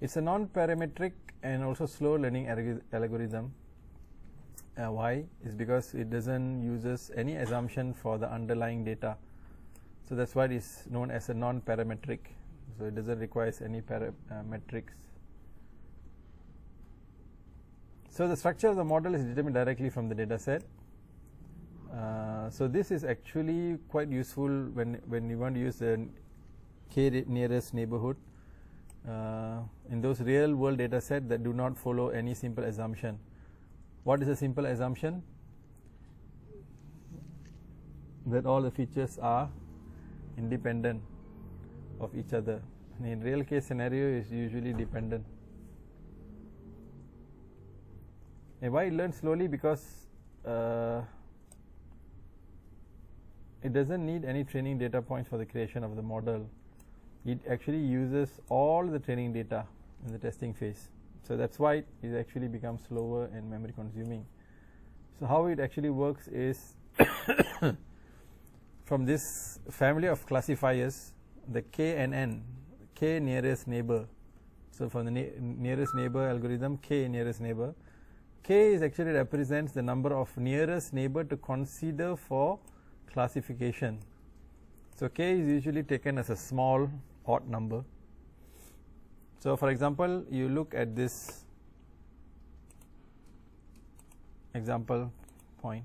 It's a non-parametric and also slow learning algorithm. Why? Is because it doesn't uses any assumption for the underlying data. So that's why it is known as a non-parametric. So it doesn't require any metrics. So the structure of the model is determined directly from the data set. So this is actually quite useful when you want to use the k nearest neighborhood in those real world data set that do not follow any simple assumption. What is a simple assumption? That all the features are independent of each other. And in real case scenario is usually dependent. And why it learns slowly? Because it doesn't need any training data points for the creation of the model. It actually uses all the training data in the testing phase. So that's why it actually becomes slower and memory consuming. So how it actually works is from this family of classifiers, the k and n, k nearest neighbor. So for the nearest neighbor algorithm, k nearest neighbor, k is actually represents the number of nearest neighbor to consider for classification. So k is usually taken as a small odd number. So for example, you look at this example point.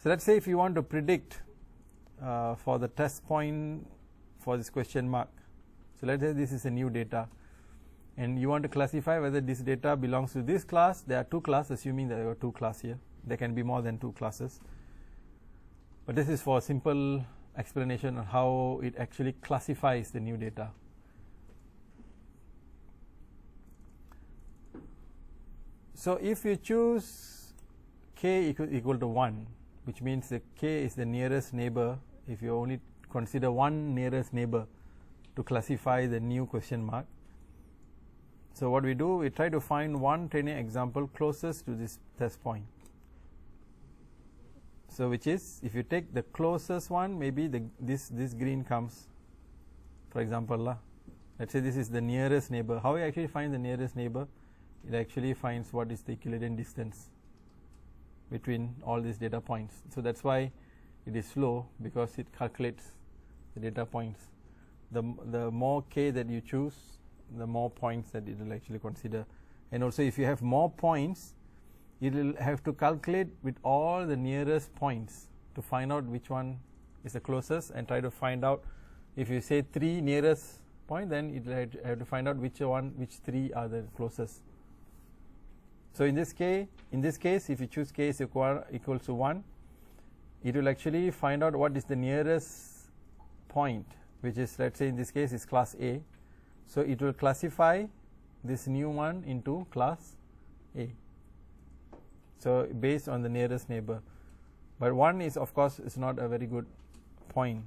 So let's say if you want to predict for the test point for this question mark. So let's say this is a new data, and you want to classify whether this data belongs to this class. There are two classes, assuming there are two classes here. There can be more than two classes. But this is for a simple explanation on how it actually classifies the new data. So if you choose k equal to 1, which means that k is the nearest neighbor, if you only consider one nearest neighbor to classify the new question mark. So what we do, we try to find one training example closest to this test point. So which is, if you take the closest one, maybe this green comes, for example, let's say this is the nearest neighbor. How we actually find the nearest neighbor? It actually finds what is the Euclidean distance between all these data points. So that's why it is slow, because it calculates the data points. The more k that you choose, the more points that it will actually consider. And also if you have more points, it will have to calculate with all the nearest points to find out which one is the closest, and try to find out, if you say 3 nearest point, then it will have to find out which 3 are the closest. So in this case, if you choose k is equals to 1, it will actually find out what is the nearest point, which is, let's say in this case is class A. So it will classify this new one into class A. So based on the nearest neighbor. But 1 is, of course, is not a very good point.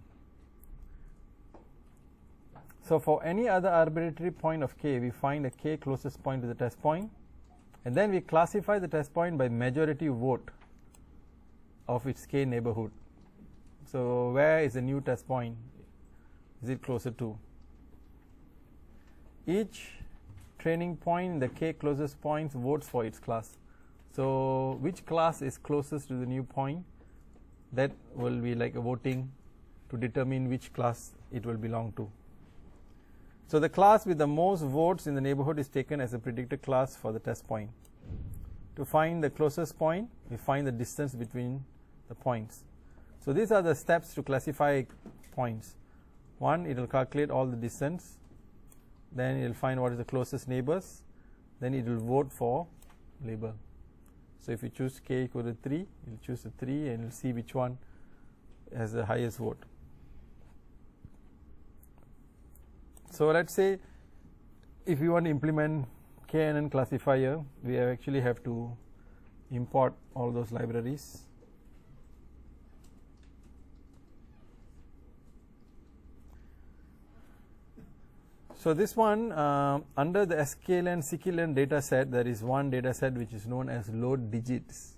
So for any other arbitrary point of k, we find a k closest point to the test point, and then we classify the test point by majority vote of its k neighborhood. So where is the new test point? Is it closer to? Each training point, the k closest points, votes for its class. So which class is closest to the new point? That will be like a voting to determine which class it will belong to. So the class with the most votes in the neighborhood is taken as a predicted class for the test point. To find the closest point, we find the distance between the points. So these are the steps to classify points. One, it will calculate all the distance. Then it will find what is the closest neighbors. Then it will vote for label. So if you choose k equal to 3, you will choose the 3 and you will see which one has the highest vote. So let's say if you want to implement KNN classifier, we actually have to import all those libraries. So this one, under the sklearn scikit-learn data set, there is one data set which is known as load digits.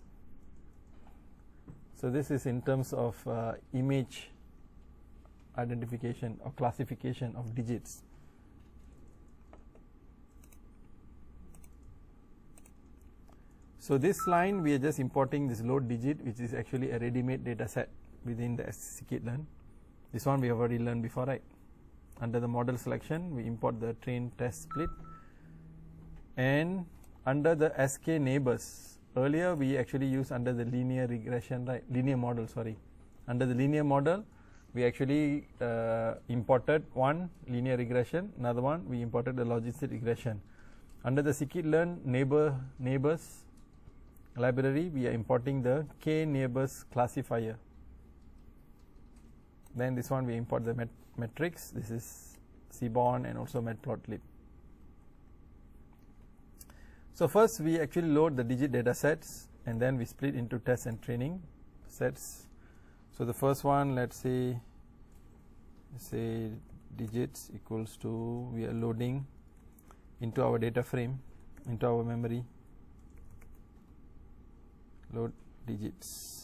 So this is in terms of image identification or classification of digits. So this line, we are just importing this load digit, which is actually a ready-made data set within the scikit-learn. This one we have already learned before, right? Under the model selection, we import the train test split. And under the SK neighbors, earlier we actually used under the linear regression, right? Linear model, sorry. Under the linear model, we actually imported one linear regression, another one we imported the logistic regression. Under the scikit-learn neighbors library, we are importing the k neighbors classifier. Then this one we import the metrics. This is Seaborn and also matplotlib. So first we actually load the digit data sets, and then we split into test and training sets. So the first one, let's say digits equals to, we are loading into our data frame, into our memory, load digits.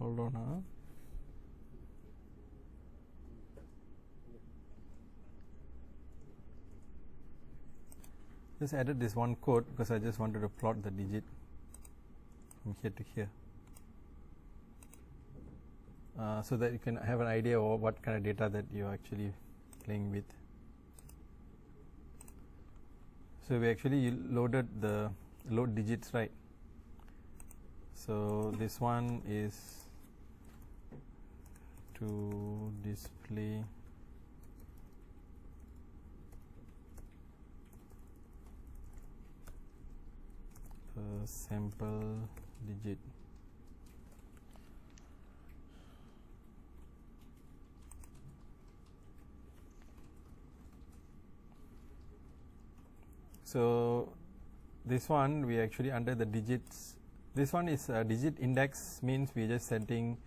hold on. Just added this one code because I just wanted to plot the digit from here to here, so that you can have an idea of what kind of data that you're actually playing with. So we actually loaded the load digits, right? So this one is to display a sample digit. So this one we actually under the digits, this one is a digit index, means we are just setting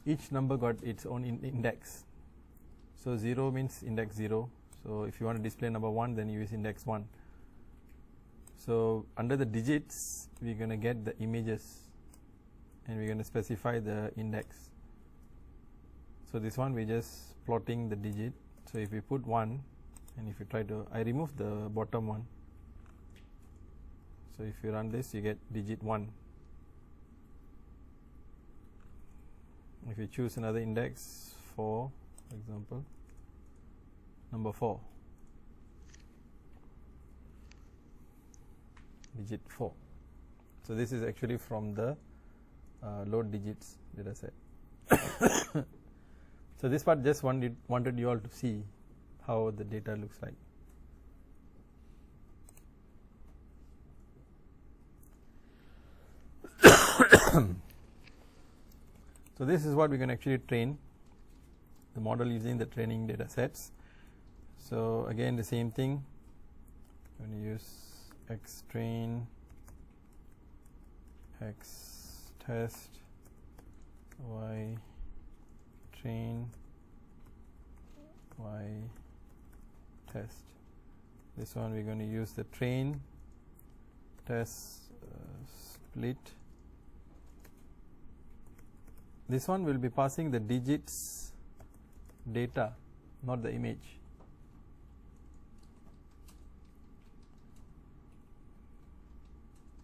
each number got its own index. So 0 means index 0. So if you want to display number 1, then you use index 1. So under the digits we're going to get the images and we're going to specify the index. So this one we're just plotting the digit. So if we put 1 and if you try to, I remove the bottom one. So if you run this, you get digit 1. If you choose another index, 4 for example, number 4, digit 4. So this is actually from the load digits data set. So this part just wanted you all to see how the data looks like. So this is what we can actually train the model using the training data sets. So again the same thing, I'm going to use X train, X test, Y train, Y test. This one we're going to use the train, test, split. This one will be passing the digits data, not the image.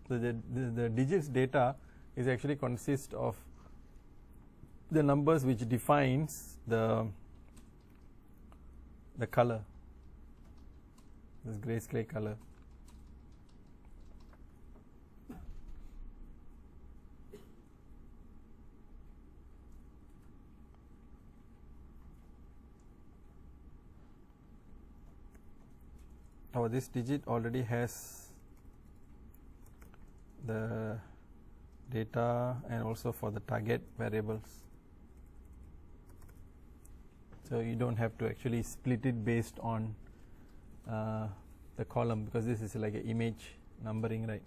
So the digits data is actually consist of the numbers which defines the color, this grayscale color. Oh, this digit already has the data and also for the target variables. So you don't have to actually split it based on the column, because this is like an image numbering, right?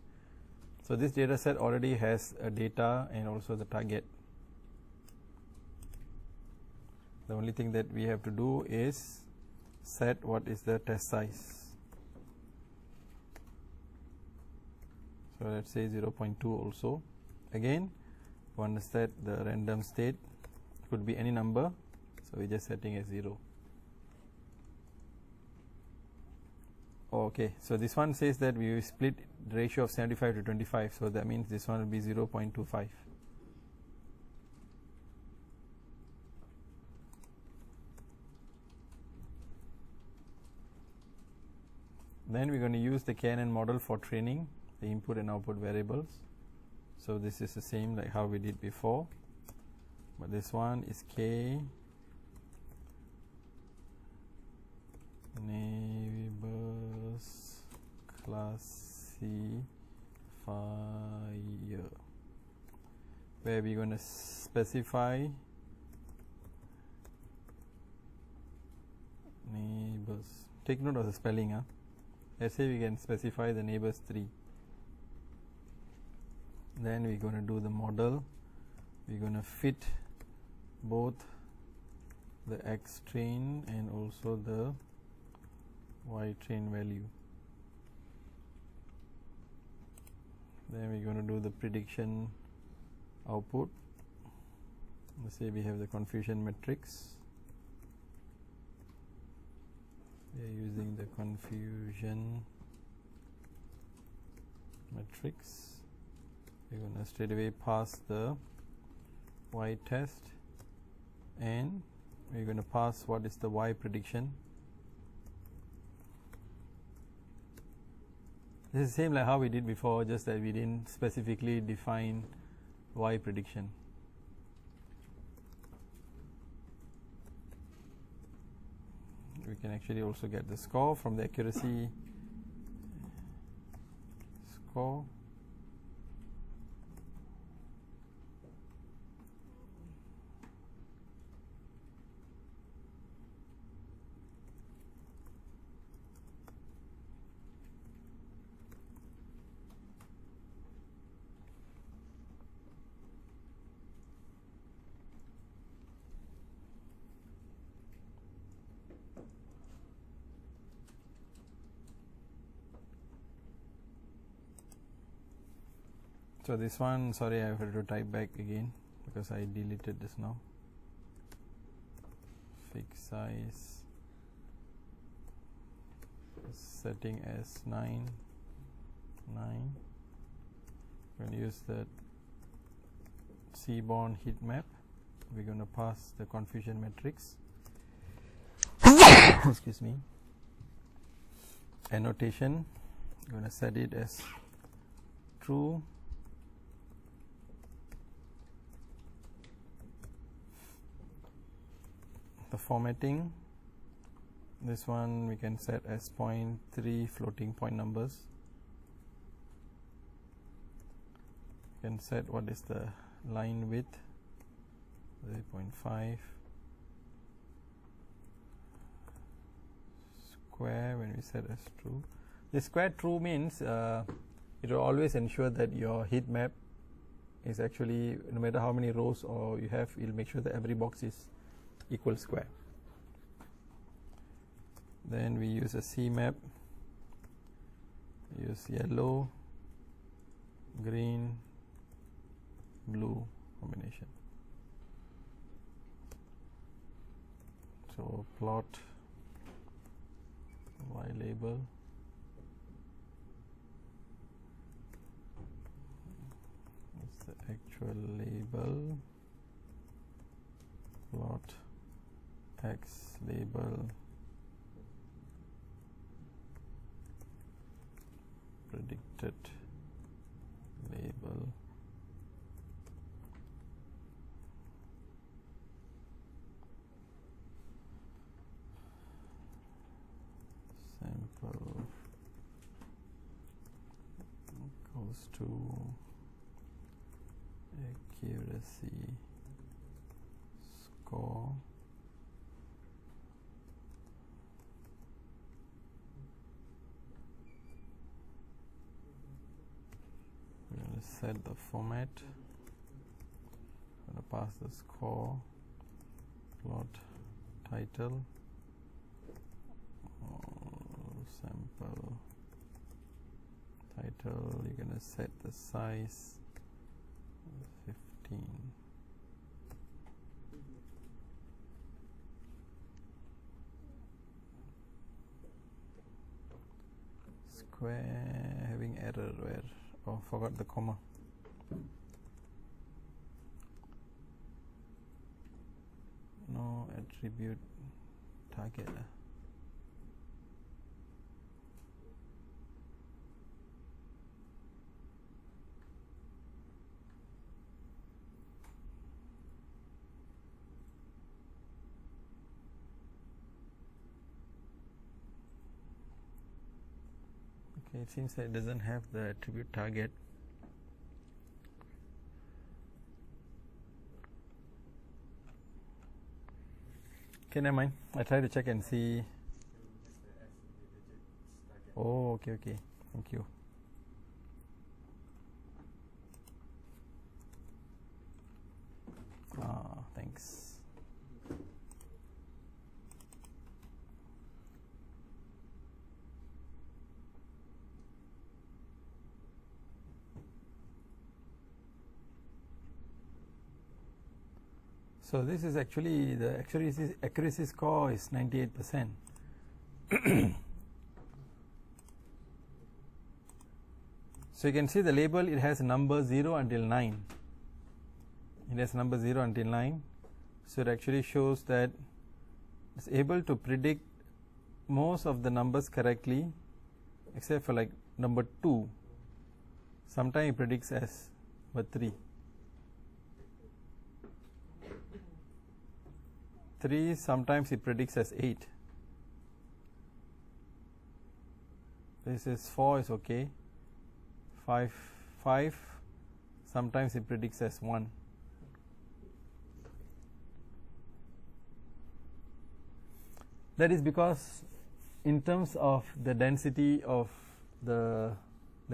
So this data set already has a data and also the target. The only thing that we have to do is set what is the test size. So let's say 0.2 also. Again, want to set the random state, could be any number, so we're just setting as 0. Okay, so this one says that we will split the ratio of 75 to 25, so that means this one will be 0.25. Then we're going to use the KNN model for training the input and output variables. So this is the same like how we did before, but this one is K neighbors classifier, where we're going to specify neighbors. Take note of the spelling. Let's say we can specify the neighbors 3. Then we're going to do the model. We're going to fit both the X train and also the Y train value. Then we're going to do the prediction output. Let's say we have the confusion matrix. We are using the confusion matrix. We're going to straight away pass the y test, and we're going to pass what is the y prediction. This is the same like how we did before, just that we didn't specifically define y prediction. We can actually also get the score from the accuracy score. So this one, sorry, I have to type back again because I deleted this now. Fixed size, setting as 9. We're going to use the Seaborn heat map. We're going to pass the confusion matrix. Excuse me. Annotation, I'm going to set it as true. The formatting, this one we can set as 0.3 floating point numbers. You can set what is the line width, 0.5. Square, when we set as true. The square true means it will always ensure that your heat map is actually, no matter how many rows or you have, it will make sure that every box is equal square. Then we use a C map, use yellow, green, blue combination. So plot y label, it's the actual label, plot X label, predicted label, sample goes to accuracy score. We're going to set the format. I'm going to pass the score, plot title, sample title. You're going to set the size 15. Square having error where, oh, forgot the comma. No attribute target. Okay, it seems that it doesn't have the attribute target. Okay, never mind. I try to check and see. Oh, okay. Thank you. Thanks. So this is actually the accuracy score is 98%. So you can see the label, it has number 0 until 9. It has number 0 until 9. So it actually shows that it's able to predict most of the numbers correctly, except for like number 2. Sometimes it predicts as number 3. 3 sometimes it predicts as 8. This is 4 is okay. 5 sometimes it predicts as 1. That is because in terms of the density of the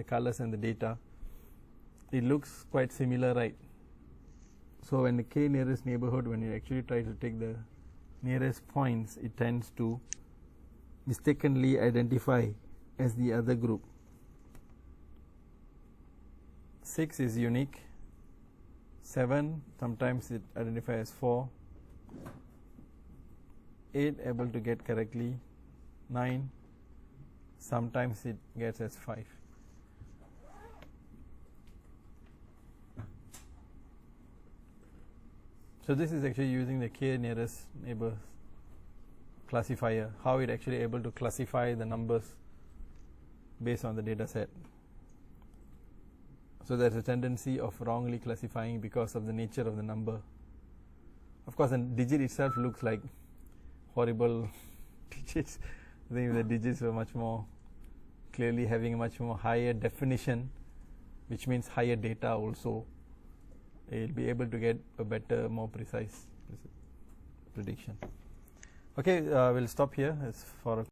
colors and the data, it looks quite similar, right? So when the k nearest neighborhood, when you actually try to take the nearest points, it tends to mistakenly identify as the other group. 6 is unique. 7 sometimes it identifies as 4. 8 able to get correctly. 9 sometimes it gets as 5. So this is actually using the k nearest neighbor classifier, how it actually able to classify the numbers based on the data set. So there's a tendency of wrongly classifying because of the nature of the number. Of course, the digit itself looks like horrible digits. I think the digits were much more clearly having a much more higher definition, which means higher data also. You'll be able to get a better, more precise prediction. Okay, we'll stop here. It's for